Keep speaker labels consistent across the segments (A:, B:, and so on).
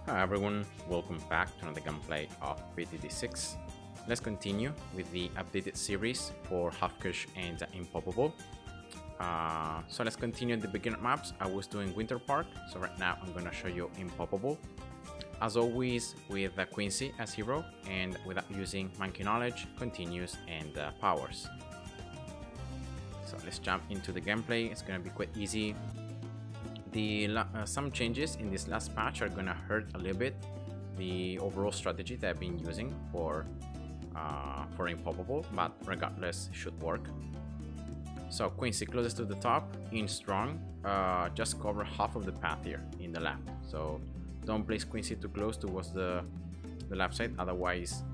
A: Hi everyone, welcome back to another gameplay of BTD6. Let's continue with the updated series for Halfkush and Impoppable. So let's continue the beginner maps. I was doing Winter Park, so right now I'm gonna show you Impoppable. As always, with Quincy as hero, and without using Monkey Knowledge, Continues, and Powers. So let's jump into the gameplay. It's gonna be quite easy. Some changes in this last patch are gonna hurt a little bit the overall strategy that I've been using for Impoppable, but regardless, it should work. So Quincy closest to the top, in strong, just cover half of the path here in the left. So don't place Quincy too close towards the left side, otherwise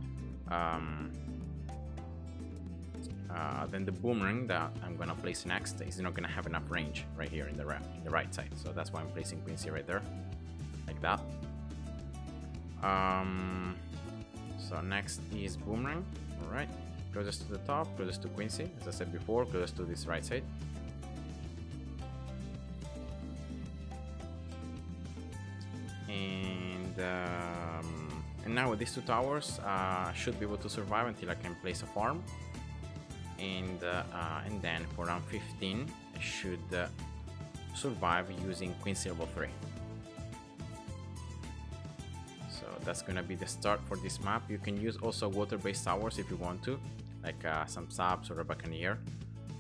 A: then the boomerang that I'm gonna place next is not gonna have enough range right here in the right side. So that's why I'm placing Quincy right there, like that. So next is boomerang. All right, closest to the top, closest to Quincy, as I said before, closest to this right side. And now with these two towers, I should be able to survive until I can place a farm. And then for round 15 I should survive using Quincy level 3. So that's gonna be the start for this map. You can use also water-based towers if you want to, like some subs or a buccaneer,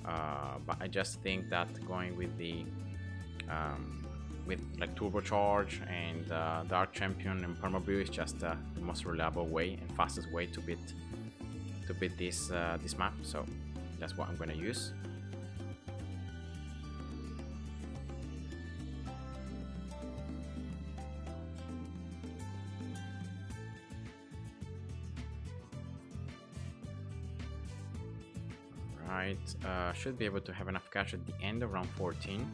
A: but I just think that going with the with like turbocharge and dark champion and permabuild is just the most reliable way and fastest way to beat this this map. So that's what I'm gonna use. Right, should be able to have enough cash at the end of round 14.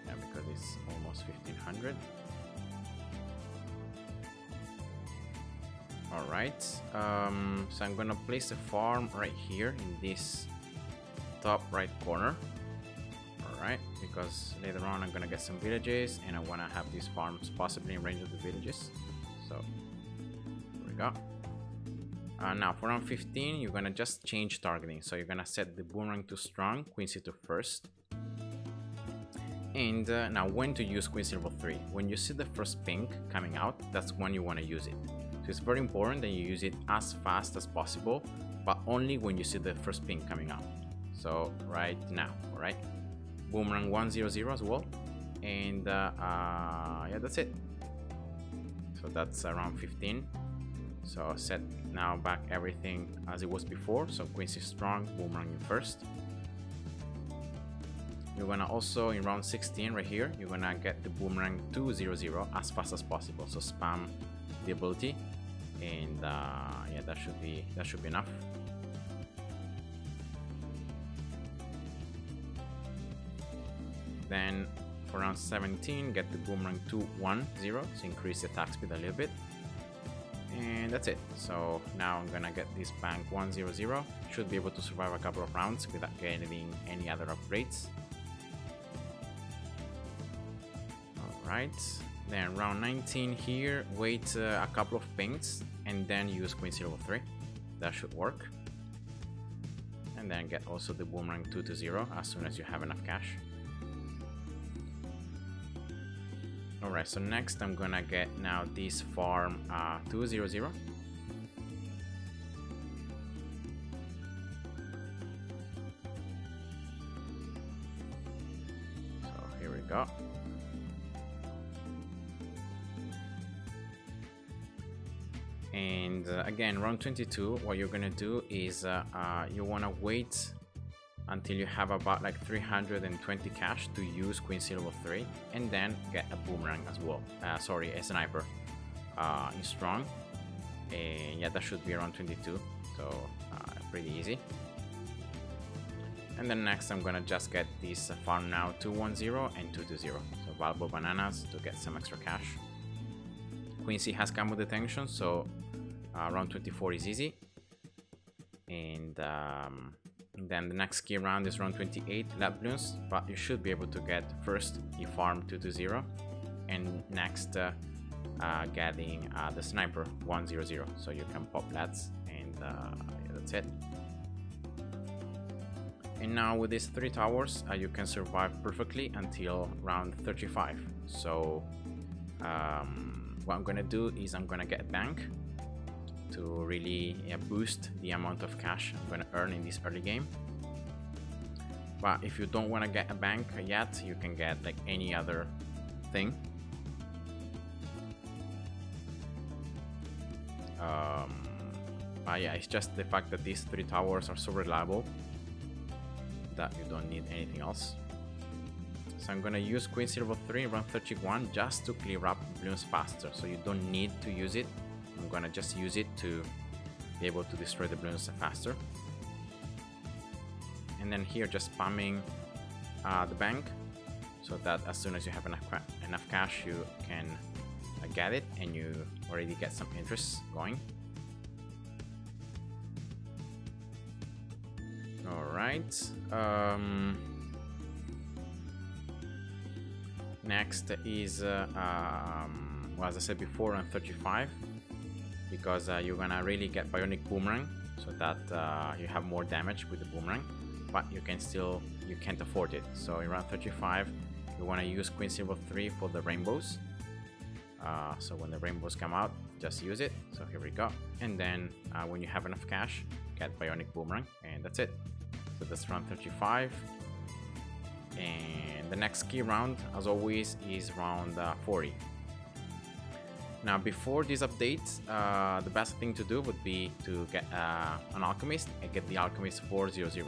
A: Yeah, because it's almost 1500. Alright, so I'm gonna place a farm right here in this top right corner. Alright, because later on I'm gonna get some villages and I wanna have these farms possibly in range of the villages. So here we go. Now for round 15 you're gonna just change targeting. So you're gonna set the boomerang to strong, Quincy to first. And now when to use Quincy level 3? When you see the first pink coming out, that's when you wanna use it. So it's very important that you use it as fast as possible, but only when you see the first pink coming out. So right now, all right, boomerang 100 as well, and yeah, that's it. So that's around 15. So set now back everything as it was before. So Quincy strong, boomerang in first. You're gonna also in round 16 right here, you're gonna get the boomerang 200 as fast as possible. So spam the ability, and yeah, that should be enough. Then for round 17, get the boomerang 210 to increase the attack speed a little bit. And that's it. So now I'm gonna get this bank 100. Should be able to survive a couple of rounds without getting any other upgrades. Alright, then round 19 here, wait a couple of pinks and then use Quincy level 3. That should work. And then get also the boomerang 220 as soon as you have enough cash. Alright, so next I'm gonna get now this farm 200. So here we go. And again, round 22, what you're gonna do is you wanna wait until you have about like 320 cash to use Quincy level 3 and then get a boomerang as well. Sorry, a sniper in strong. And yeah, that should be around 22, so pretty easy. And then next I'm gonna just get this farm now 210 and 220, so valuable bananas to get some extra cash. Quincy has combo detention, so round 24 is easy. And then the next key round is round 28, Bloons, but you should be able to get first you farm 220 and next getting the sniper 100, so you can pop lads, and that's it. And now with these 3 towers, you can survive perfectly until round 35. So what I'm gonna do is I'm gonna get a bank to really boost the amount of cash I'm gonna earn in this early game. But if you don't want to get a bank yet, you can get like any other thing. But yeah, it's just the fact that these 3 towers are so reliable that you don't need anything else. So I'm gonna use Queen Silver 3 in round 31 just to clear up Bloons faster, so you don't need to use it. I'm gonna just use it to be able to destroy the Bloons faster. And then here just spamming the bank, so that as soon as you have enough cash you can get it, and you already get some interest going. Alright, next is well, as I said before, on 35, because you're gonna really get Bionic Boomerang, so that you have more damage with the boomerang, but you can't afford it. So in round 35 you want to use Queen Silver 3 for the rainbows. So when the rainbows come out, just use it. So here we go. And then when you have enough cash, get Bionic Boomerang, and that's it. So that's round 35. And the next key round, as always, is round 40. Now before this update, the best thing to do would be to get an Alchemist and get the Alchemist 400.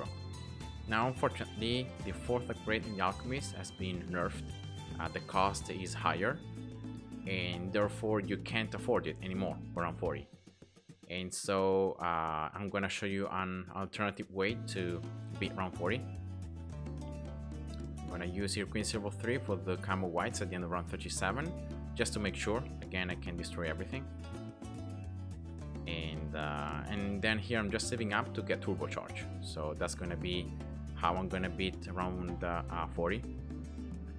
A: Now unfortunately, the 4th upgrade in the Alchemist has been nerfed. The cost is higher, and therefore you can't afford it anymore for round 40. And so I'm gonna show you an alternative way to beat round 40. I'm gonna use here Queen Silver 3 for the camo whites at the end of round 37, just to make sure. Again, I can destroy everything. And then here I'm just saving up to get turbocharge. So that's gonna be how I'm gonna beat round 40.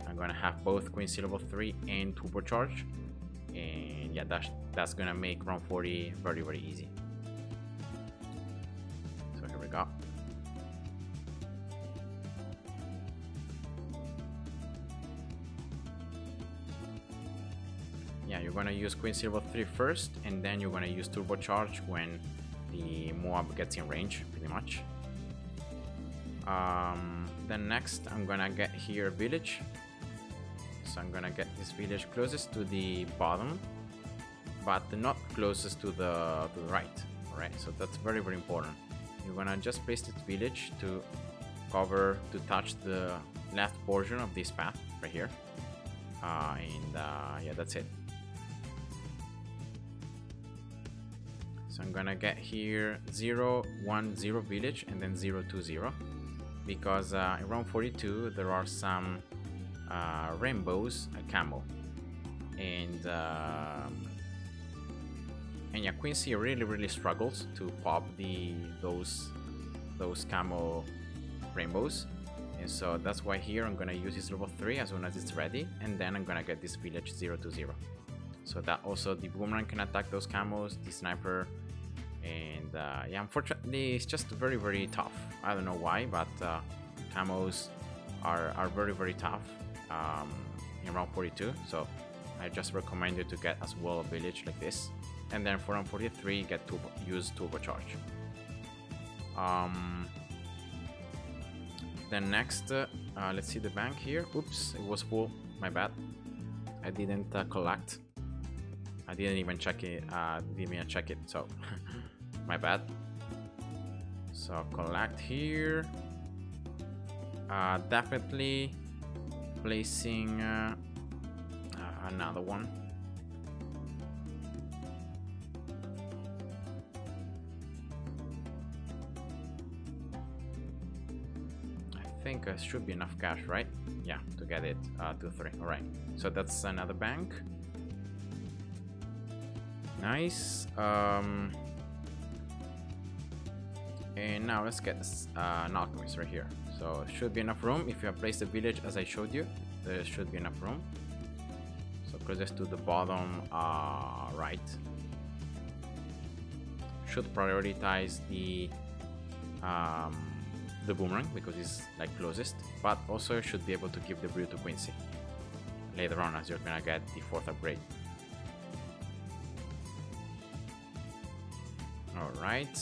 A: I'm gonna have both Queen Silver 3 and turbocharge, and yeah, that's gonna make round 40 very, very easy. So here we go. Yeah, you're gonna use Queen Silver 3 first, and then you're gonna use turbocharge when the mob gets in range, pretty much. Then next I'm gonna get here village. So I'm gonna get this village closest to the bottom, but not closest to the right. Alright, so that's very, very important. You're gonna just place this village to touch the left portion of this path right here. Yeah, that's it. So I'm gonna get here 010 village and then 020, because in round 42 there are some rainbows camo, and yeah, Quincy really struggles to pop those camo rainbows, and so that's why here I'm gonna use his level 3 as soon as it's ready, and then I'm gonna get this village 020, so that also the boomerang can attack those camos, the sniper. And yeah, unfortunately it's just very, very tough. I don't know why, but camos are very, very tough in round 42, so I just recommend you to get as well a village like this, and then for round 43 use turbocharge. Then next, let's see the bank here. Oops, it was full, my bad. I didn't collect. I didn't even check it, so my bad. So collect here. Definitely placing another one. I think should be enough cash, right? Yeah, to get it to 3. All right, so that's another bank. Nice. And now let's get an alchemist right here. So should be enough room if you have placed the village as I showed you. There should be enough room. So closest to the bottom right. Should prioritize the boomerang because it's like closest, but also should be able to give the brew to Quincy later on as you're gonna get the 4th upgrade. Alright,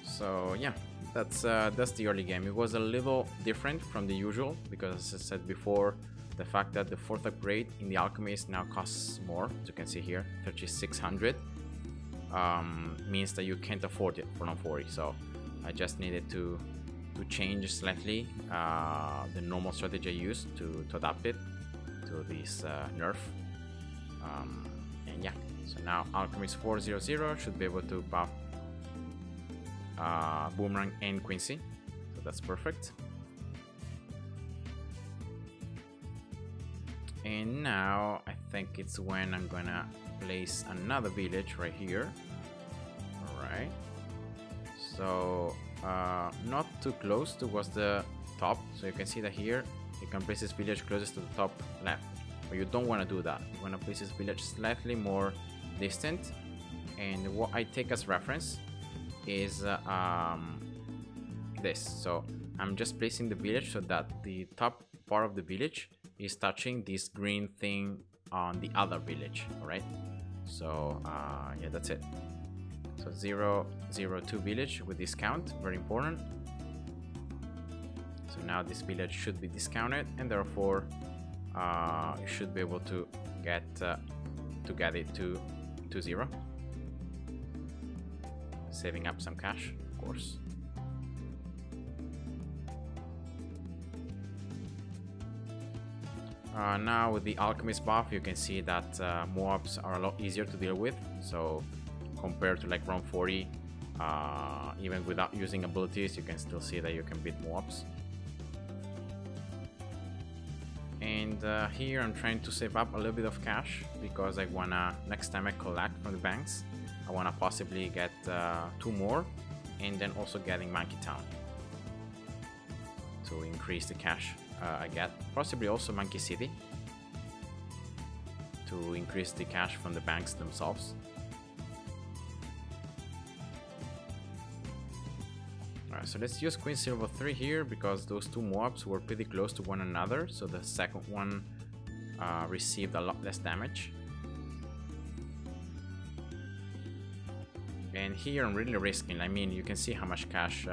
A: so yeah, that's the early game. It was a little different from the usual because, as I said before, the fact that the 4th upgrade in the Alchemist now costs more, as you can see here, 3600, means that you can't afford it for 140. So I just needed to change slightly the normal strategy I used to adapt it to this nerf. And yeah, so now Alchemist 400 should be able to buff Boomerang and Quincy, so that's perfect. And now I think it's when I'm gonna place another village right here. Alright, so not too close towards the top, so you can see that here you can place this village closest to the top left, but you don't want to do that. You want to place this village slightly more distant, and what I take as reference is this. So I'm just placing the village so that the top part of the village is touching this green thing on the other village. All right, so yeah, that's it. So 002 village with discount, very important. So now this village should be discounted, and therefore you should be able to get it to 0, saving up some cash, of course. Now with the Alchemist buff, you can see that mobs are a lot easier to deal with. So compared to like round 40, even without using abilities, you can still see that you can beat mobs. And here I'm trying to save up a little bit of cash because I wanna, next time I collect from the banks, I wanna possibly get 2 more, and then also getting Monkey Town to increase the cash I get. Possibly also Monkey City to increase the cash from the banks themselves. Alright, so let's use Queen Silver 3 here because those 2 mobs were pretty close to one another, so the second one received a lot less damage. And here I'm really risking. I mean, you can see how much cash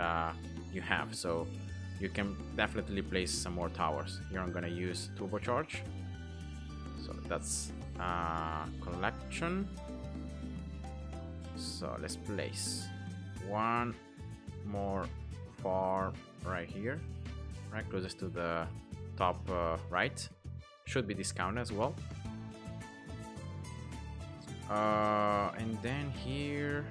A: you have, so you can definitely place some more towers. Here I'm gonna use turbocharge, so that's collection. So let's place 1 more farm right here, right closest to the top right. Should be discounted as well. And then here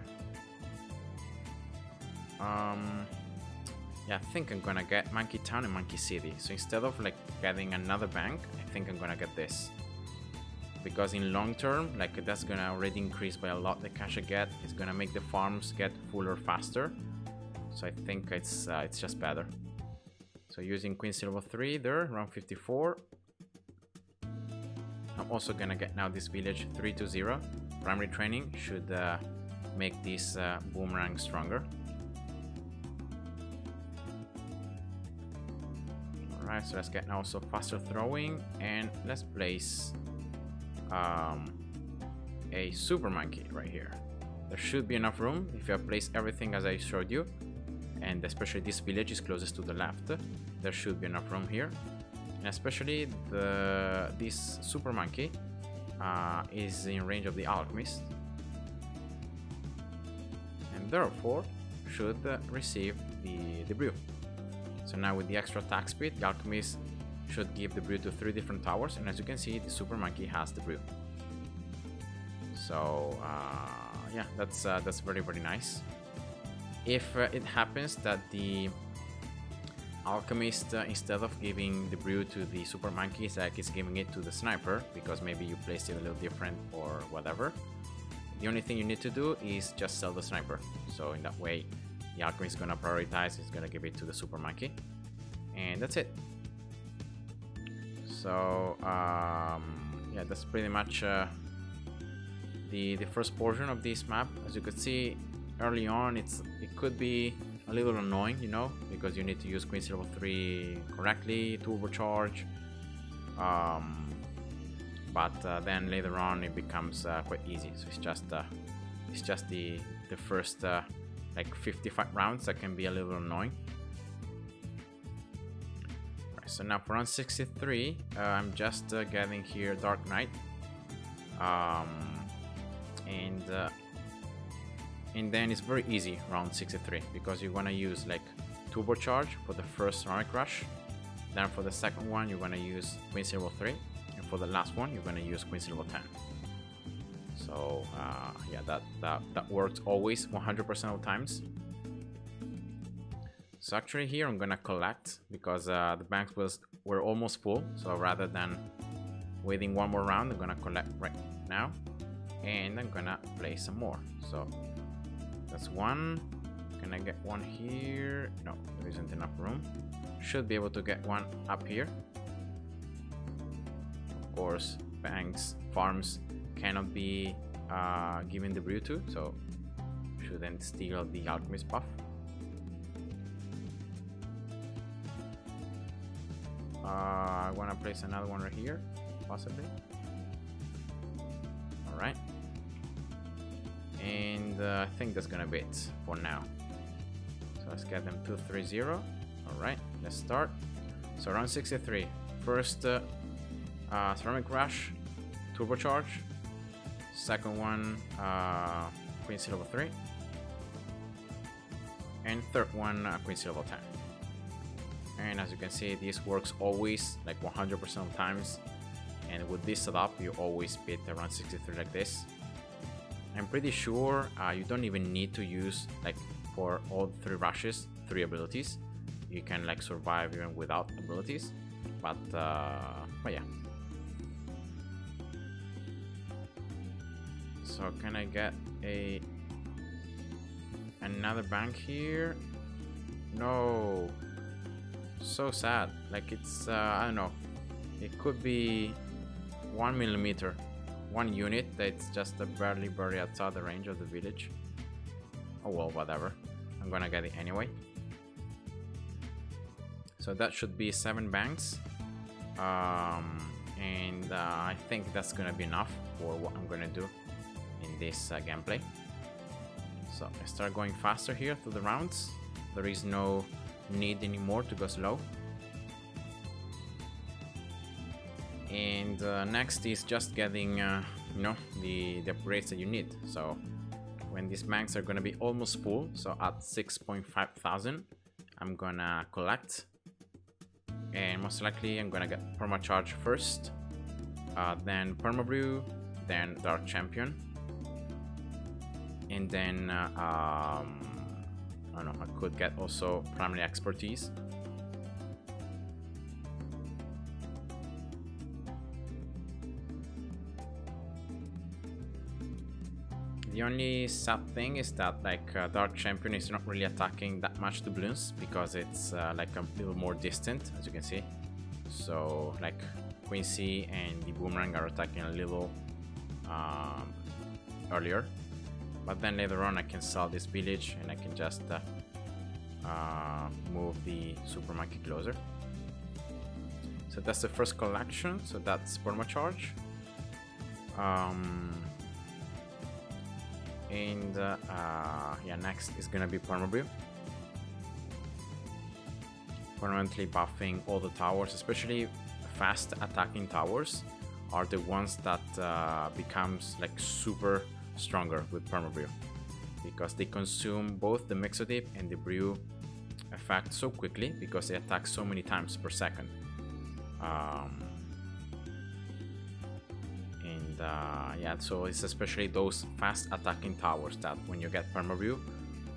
A: yeah, I think I'm gonna get Monkey Town and Monkey City. So instead of like getting another bank, I think I'm gonna get this, because in long term, like that's gonna already increase by a lot the cash I get. It's gonna make the farms get fuller faster, so I think it's just better. So using Queen Silver 3 there, round 54. I'm also gonna get now this village 320. Primary training should make this boomerang stronger. Alright, so let's get now also faster throwing, and let's place a super monkey right here. There should be enough room if you have placed everything as I showed you, and especially this village is closest to the left. There should be enough room here, and especially this super monkey is in range of the Alchemist, and therefore should receive the brew. So now with the extra attack speed, the Alchemist should give the brew to 3 different towers, and as you can see, the super monkey has the brew. So yeah, that's very, very nice. If it happens that the Alchemist, instead of giving the brew to the super monkey, it's like it's giving it to the sniper because maybe you placed it a little different or whatever, the only thing you need to do is just sell the sniper. So in that way, the Alchemist is gonna prioritize, it's gonna give it to the super monkey, and that's it. So yeah, that's pretty much the first portion of this map. As you could see early on, it could be a little annoying, you know, because you need to use Quincy level 3 correctly to overcharge. But then later on it becomes quite easy. So it's just the first like 55 rounds that can be a little annoying. Right, so now for round 63, I'm just getting here Dark Knight, and then it's very easy round 63 because you're gonna use like turbocharge for the first Ceramic Rush. Then for the second one, you're gonna use Quincy level 3, and for the last one, you're gonna use Quincy level 10. So yeah, that works always 100% of times. So actually here I'm gonna collect because the banks were almost full. So rather than waiting one more round, I'm gonna collect right now, and I'm gonna play some more. So that's one. Can I get one here? No, there isn't enough room. Should be able to get one up here. Of course, banks, farms cannot be given the brew to, so shouldn't steal the alchemist buff. I want to place another one right here, possibly. Alright. And I think that's gonna be it for now. So let's get them 2-3-0. Alright, let's start. So round 63. First Ceramic Rush, turbocharge. Second one, Quincy level 3. And third one, Quincy level 10. And as you can see, this works always, like 100% of times. And with this setup, you always beat the round 63 like this. I'm pretty sure you don't even need to use, like, for all 3 rushes, 3 abilities. You can like survive even without abilities. But yeah. So can I get another bank here? No. So sad. Like it's I don't know. It could be 1 millimeter, 1 unit that's just barely outside the range of the village. Oh well, whatever. I'm gonna get it anyway. So that should be 7 banks. And I think that's gonna be enough for what I'm gonna do in this gameplay. So I start going faster here through the rounds. There is no need anymore to go slow. And next is just getting you know, the upgrades that you need. So when these banks are gonna be almost full, so at 6,500, I'm gonna collect, and most likely I'm gonna get permacharge first, then permabrew, then dark champion, and then I don't know, I could get also primary expertise. The only sad thing is that like Dark Champion is not really attacking that much to Bloons because it's like a little more distant, as you can see. So like Quincy and the Boomerang are attacking a little earlier. But then later on I can sell this village and I can just move the Super Monkey closer. So that's the first collection, so that's permacharge. And yeah, next is gonna be permabrew. Permanently buffing all the towers, especially fast attacking towers are the ones that becomes like super stronger with permabrew, because they consume both the mixotyp and the brew effect so quickly because they attack so many times per second. Yeah, so it's especially those fast attacking towers that when you get permabrew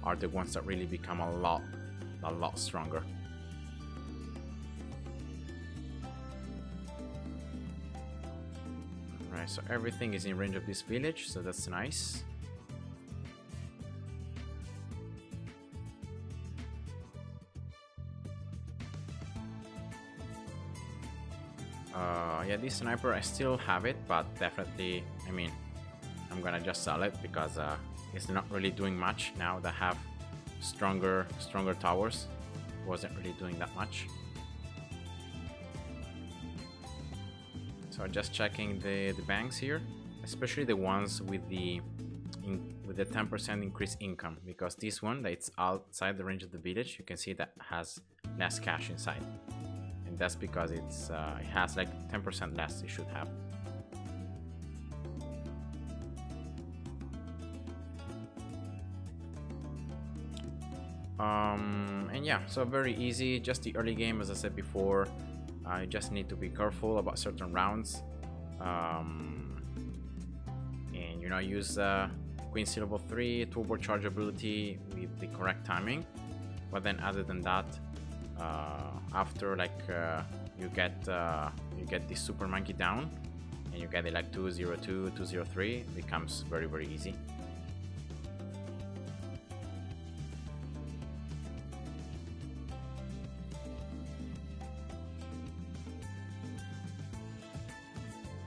A: are the ones that really become a lot stronger. Alright, so everything is in range of this village, so that's nice. yeah, this sniper I still have it, but definitely, I mean, I'm gonna just sell it because it's not really doing much now that I have stronger towers. Wasn't really doing that much. So just checking the banks here, especially the ones with the 10% increased income, because this one that's outside the range of the village, you can see that has less cash inside, and that's because it has like 10% less it should have. And yeah, so very easy, just the early game, as I said before. I just need to be careful about certain rounds, and you know, use Queen C level 3 turbocharge ability with the correct timing. But then other than that, after like you get the super monkey down and you get it like 202, 203, it becomes very easy.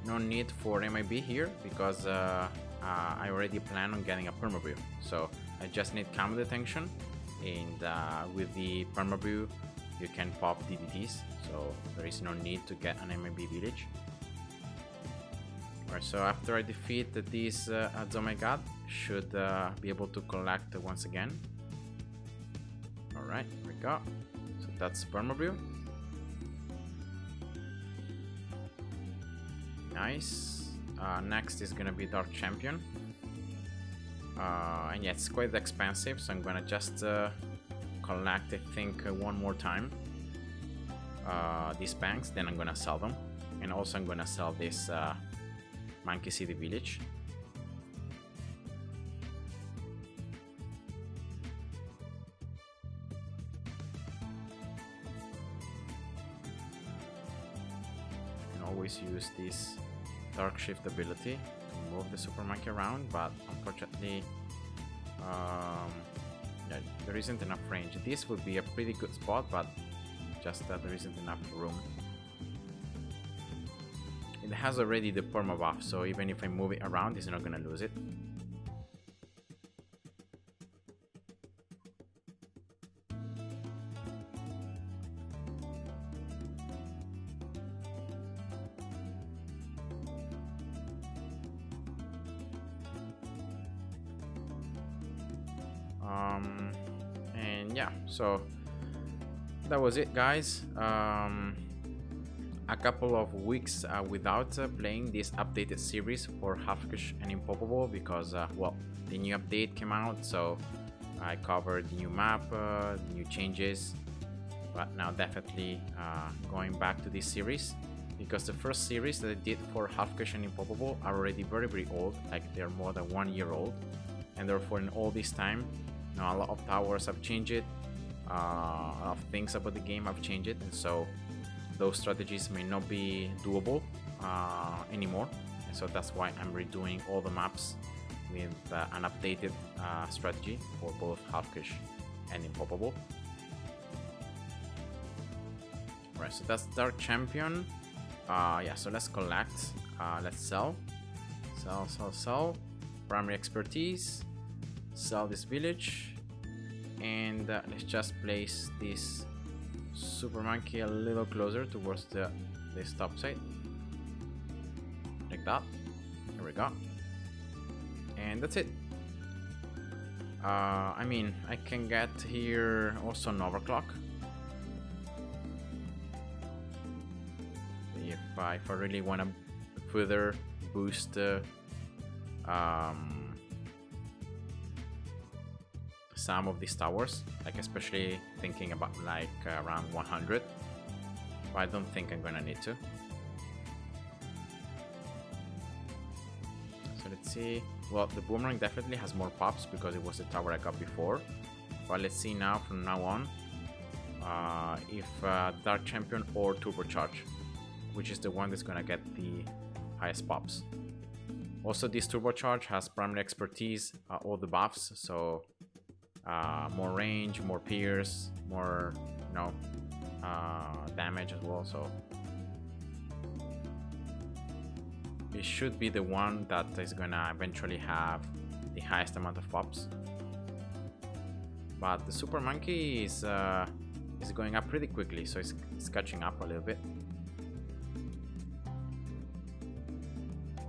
A: No need for MIB here because I already plan on getting a permabrew, so I just need common detection, and with the permabrew you can pop DDTs, so there is no need to get an MIB village. Alright, so after I defeat these Azome God, should be able to collect once again. Alright, here we go. So that's permabrew. Nice. Next is gonna be Dark Champion, and yeah, it's quite expensive, so I'm gonna just collect, I think, one more time these banks, then I'm gonna sell them, and also I'm gonna sell this Monkey City Village. I can always use this Dark Shift ability to move the Super Monkey around, but unfortunately yeah, there isn't enough range. This would be a pretty good spot, but just that there isn't enough room. It has already the perma buff, so even if I move it around, it's not gonna lose it. And yeah, so that was it, guys. A couple of weeks without playing this updated series for Halfkish and Impoppable because well, the new update came out, so I covered the new map, new changes, but now definitely going back to this series because the first series that I did for Halfkish and Impoppable are already very old, like they're more than 1 year old, and therefore in all this time, you know, a lot of towers have changed it, a lot of things about the game have changed it, and so those strategies may not be doable anymore, and so that's why I'm redoing all the maps with an updated strategy for both Halfkish and Impoppable. Right, so that's Dark Champion. Yeah, so let's collect, let's sell. Primary expertise, sell this village, and let's just place this Super Monkey a little closer towards this top side, like that. There we go, and that's it. I mean, I can get here also an overclock if I really want to further boost some of these towers, like especially thinking about like around 100, but I don't think I'm gonna need to. So let's see. Well, the boomerang definitely has more pops because it was the tower I got before, but let's see now from now on if Dark Champion or Turbocharge, which is the one that's gonna get the highest pops. Also, this Turbocharge has primary expertise, all the buffs, so more range, more pierce, more, you know, damage as well. So it should be the one that is gonna eventually have the highest amount of pops. But the Super Monkey is going up pretty quickly, so it's catching up a little bit.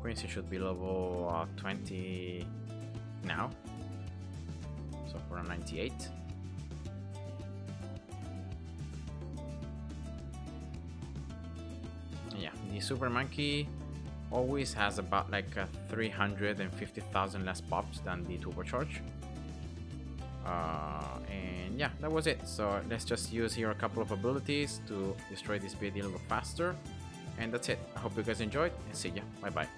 A: Quincy should be level 20 now, so for a 98. Yeah, the Super Monkey always has about like 350,000 less pops than the turbocharge. And yeah, that was it. So let's just use here a couple of abilities to destroy this BD a little faster. And that's it. I hope you guys enjoyed and see ya. Bye bye.